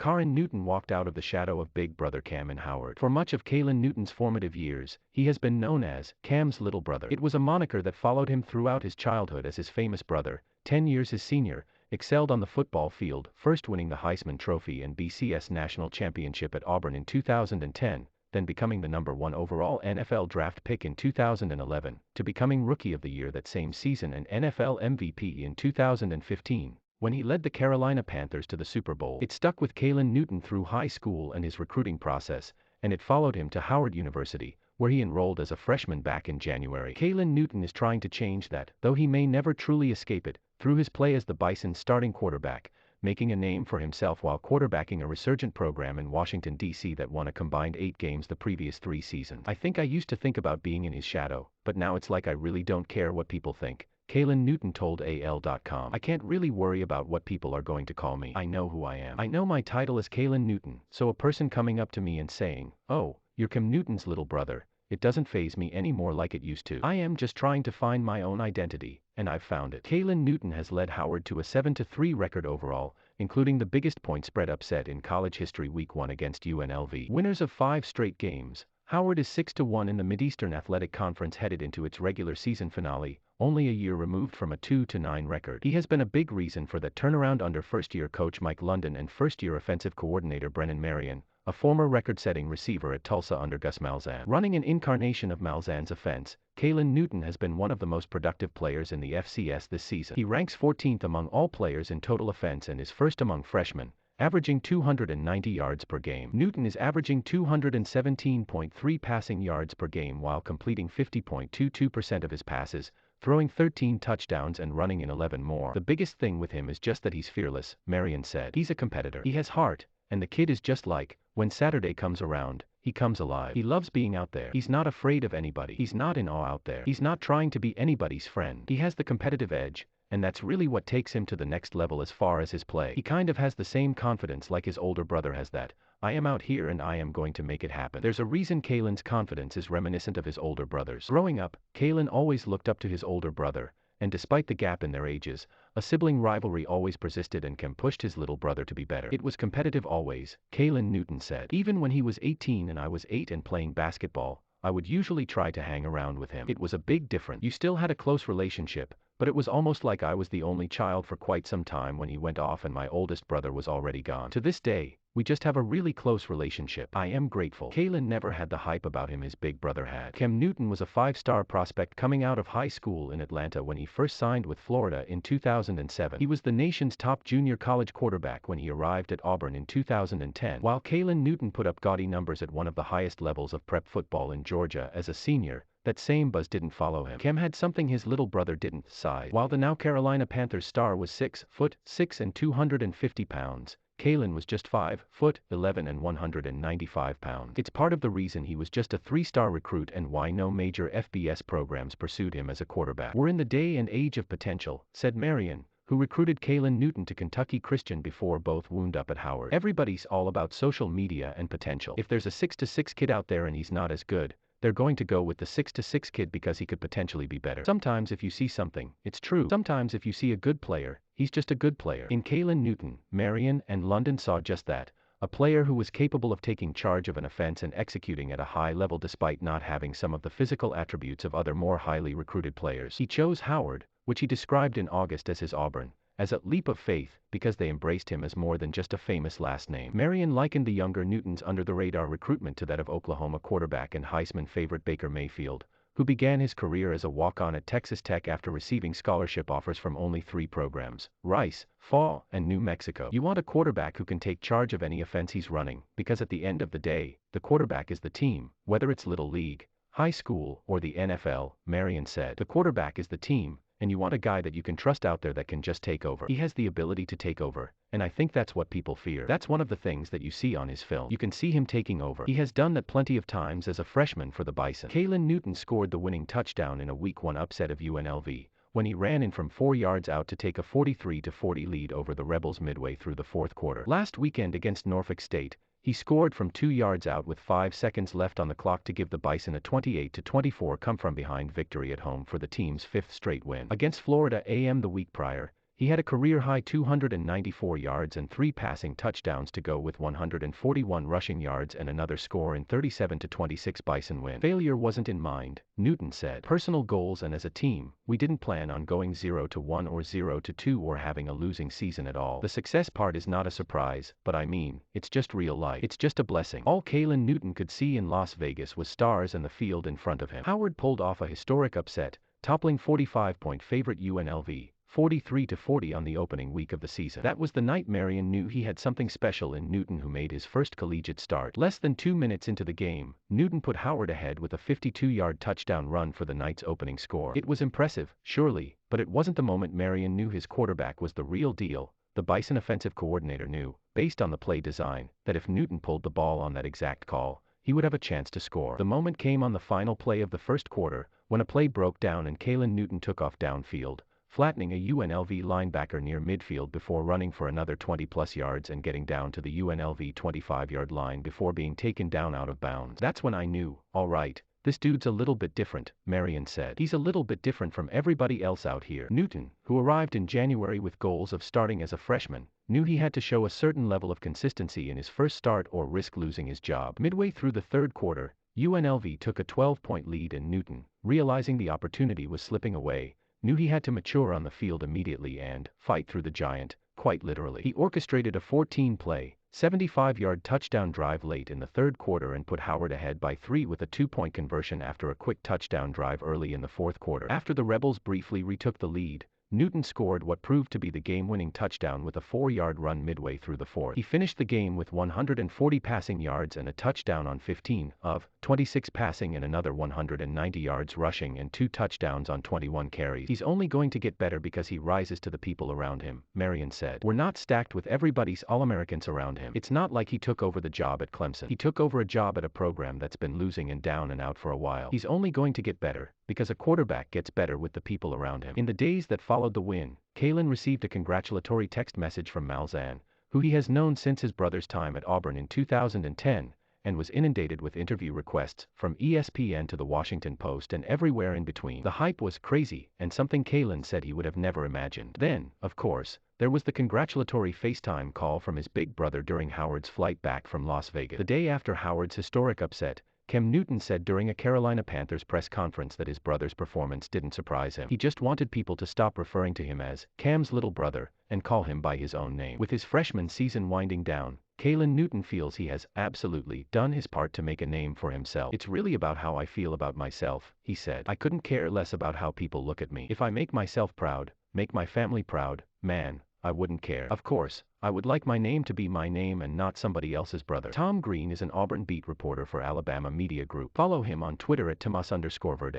Karin Newton walked out of the shadow of big brother Cam and Howard. For much of Karin Newton's formative years, he has been known as Cam's little brother. It was a moniker that followed him throughout his childhood as his famous brother, 10 years his senior, excelled on the football field, first winning the Heisman Trophy and BCS National Championship at Auburn in 2010, then becoming the #1 overall NFL draft pick in 2011, to becoming Rookie of the Year that same season and NFL MVP in 2015. When he led the Carolina Panthers to the Super Bowl. It stuck with Karin Newton through high school and his recruiting process, and it followed him to Howard University, where he enrolled as a freshman back in January. Karin Newton is trying to change that, though he may never truly escape it, through his play as the Bison's starting quarterback, making a name for himself while quarterbacking a resurgent program in Washington, D.C. that won a combined 8 games the previous 3 seasons. I think I used to think about being in his shadow, but now it's like I really don't care what people think. Karin Newton told AL.com. I can't really worry about what people are going to call me. I know who I am. I know my title is Karin Newton, so a person coming up to me and saying, "Oh, you're Cam Newton's little brother," it doesn't faze me anymore like it used to. I am just trying to find my own identity, and I've found it. Karin Newton has led Howard to a 7-3 record overall, including the biggest point spread upset in college history Week 1 against UNLV. Winners of 5 straight games, Howard is 6-1 in the Mideastern Athletic Conference headed into its regular season finale, only a year removed from a 2-9 record. He has been a big reason for that turnaround under first-year coach Mike London and first-year offensive coordinator Brennan Marion, a former record-setting receiver at Tulsa under Gus Malzahn. Running an incarnation of Malzahn's offense, Karin Newton has been one of the most productive players in the FCS this season. He ranks 14th among all players in total offense and is first among freshmen, averaging 290 yards per game. Newton is averaging 217.3 passing yards per game while completing 50.22% of his passes, throwing 13 touchdowns and running in 11 more. The biggest thing with him is just that he's fearless, Marion said. He's a competitor. He has heart, and the kid is just like, when Saturday comes around, he comes alive. He loves being out there. He's not afraid of anybody. He's not in awe out there. He's not trying to be anybody's friend. He has the competitive edge, and that's really what takes him to the next level as far as his play. He kind of has the same confidence like his older brother has that. I am out here and I am going to make it happen. There's a reason Karin's confidence is reminiscent of his older brother's. Growing up, Karin always looked up to his older brother, and despite the gap in their ages, a sibling rivalry always persisted and Cam pushed his little brother to be better. It was competitive always, Karin Newton said. Even when he was 18 and I was 8 and playing basketball, I would usually try to hang around with him. It was a big difference. You still had a close relationship, but it was almost like I was the only child for quite some time when he went off and my oldest brother was already gone. To this day, we just have a really close relationship. I am grateful. Karin never had the hype about him his big brother had. Cam Newton was a 5-star prospect coming out of high school in Atlanta when he first signed with Florida in 2007. He was the nation's top junior college quarterback when he arrived at Auburn in 2010. While Karin Newton put up gaudy numbers at one of the highest levels of prep football in Georgia as a senior, that same buzz didn't follow him. Cam had something his little brother didn't: size. While the now Carolina Panthers star was 6'6" and 250 pounds, Karin was just 5'11" and 195 pounds. It's part of the reason he was just a 3-star recruit and why no major FBS programs pursued him as a quarterback. We're in the day and age of potential, said Marion, who recruited Karin Newton to Kentucky Christian before both wound up at Howard. Everybody's all about social media and potential. If there's a 6'6" kid out there and he's not as good, they're going to go with the 6'6" kid because he could potentially be better. Sometimes if you see something, it's true. Sometimes if you see a good player, he's just a good player. In Karin Newton, Marion and London saw just that. A player who was capable of taking charge of an offense and executing at a high level despite not having some of the physical attributes of other more highly recruited players. He chose Howard, which he described in August as his Auburn, as a leap of faith, because they embraced him as more than just a famous last name. Marion likened the younger Newton's under-the-radar recruitment to that of Oklahoma quarterback and Heisman favorite Baker Mayfield, who began his career as a walk-on at Texas Tech after receiving scholarship offers from only 3 programs: Rice, FAU, and New Mexico. You want a quarterback who can take charge of any offense he's running, because at the end of the day, the quarterback is the team, whether it's little league, high school, or the NFL, Marion said. The quarterback is the team, and you want a guy that you can trust out there that can just take over. He has the ability to take over, and I think that's what people fear. That's one of the things that you see on his film. You can see him taking over. He has done that plenty of times as a freshman for the Bison. Karin Newton scored the winning touchdown in a Week 1 upset of UNLV, when he ran in from 4 yards out to take a 43-40 lead over the Rebels midway through the 4th quarter. Last weekend against Norfolk State, he scored from 2 yards out with 5 seconds left on the clock to give the Bison a 28-24 come-from-behind victory at home for the team's 5th straight win. Against Florida A&M the week prior, He had a career-high 294 yards and 3 passing touchdowns to go with 141 rushing yards and another score in 37-26 Bison win. Failure wasn't in mind, Newton said. Personal goals, and as a team, we didn't plan on going 0-1 or 0-2 or having a losing season at all. The success part is not a surprise, but I mean, it's just real life. It's just a blessing. All Karin Newton could see in Las Vegas was stars and the field in front of him. Howard pulled off a historic upset, toppling 45-point favorite UNLV, 43-40 on the opening week of the season. That was the night Marion knew he had something special in Newton, who made his first collegiate start. Less than 2 minutes into the game, Newton put Howard ahead with a 52-yard touchdown run for the night's opening score. It was impressive, surely, but it wasn't the moment Marion knew his quarterback was the real deal. The Bison offensive coordinator knew, based on the play design, that if Newton pulled the ball on that exact call, he would have a chance to score. The moment came on the final play of the first quarter, when a play broke down and Karin Newton took off downfield, flattening a UNLV linebacker near midfield before running for another 20-plus yards and getting down to the UNLV 25-yard line before being taken down out of bounds. That's when I knew, all right, this dude's a little bit different, Marion said. He's a little bit different from everybody else out here. Newton, who arrived in January with goals of starting as a freshman, knew he had to show a certain level of consistency in his first start or risk losing his job. Midway through the third quarter, UNLV took a 12-point lead and Newton, realizing the opportunity was slipping away, knew he had to mature on the field immediately and fight through the giant, quite literally. He orchestrated a 14-play, 75-yard touchdown drive late in the third quarter and put Howard ahead by 3 with a 2-point conversion after a quick touchdown drive early in the fourth quarter. After the Rebels briefly retook the lead, Newton scored what proved to be the game-winning touchdown with a 4-yard run midway through the fourth. He finished the game with 140 passing yards and a touchdown on 15 of 26 passing and another 190 yards rushing and 2 touchdowns on 21 carries. He's only going to get better because he rises to the people around him, Marion said. We're not stacked with everybody's All-Americans around him. It's not like he took over the job at Clemson. He took over a job at a program that's been losing and down and out for a while. He's only going to get better, because a quarterback gets better with the people around him. In the days that followed the win, Karin received a congratulatory text message from Malzahn, who he has known since his brother's time at Auburn in 2010, and was inundated with interview requests, from ESPN to the Washington Post and everywhere in between. The hype was crazy, and something Karin said he would have never imagined. Then, of course, there was the congratulatory FaceTime call from his big brother during Howard's flight back from Las Vegas. The day after Howard's historic upset, Cam Newton said during a Carolina Panthers press conference that his brother's performance didn't surprise him. He just wanted people to stop referring to him as Cam's little brother and call him by his own name. With his freshman season winding down, Karin Newton feels he has absolutely done his part to make a name for himself. It's really about how I feel about myself, he said. I couldn't care less about how people look at me. If I make myself proud, make my family proud, man, I wouldn't care. Of course, I would like my name to be my name and not somebody else's brother. Tom Green is an Auburn beat reporter for Alabama Media Group. Follow him on Twitter at Tomas_Verde.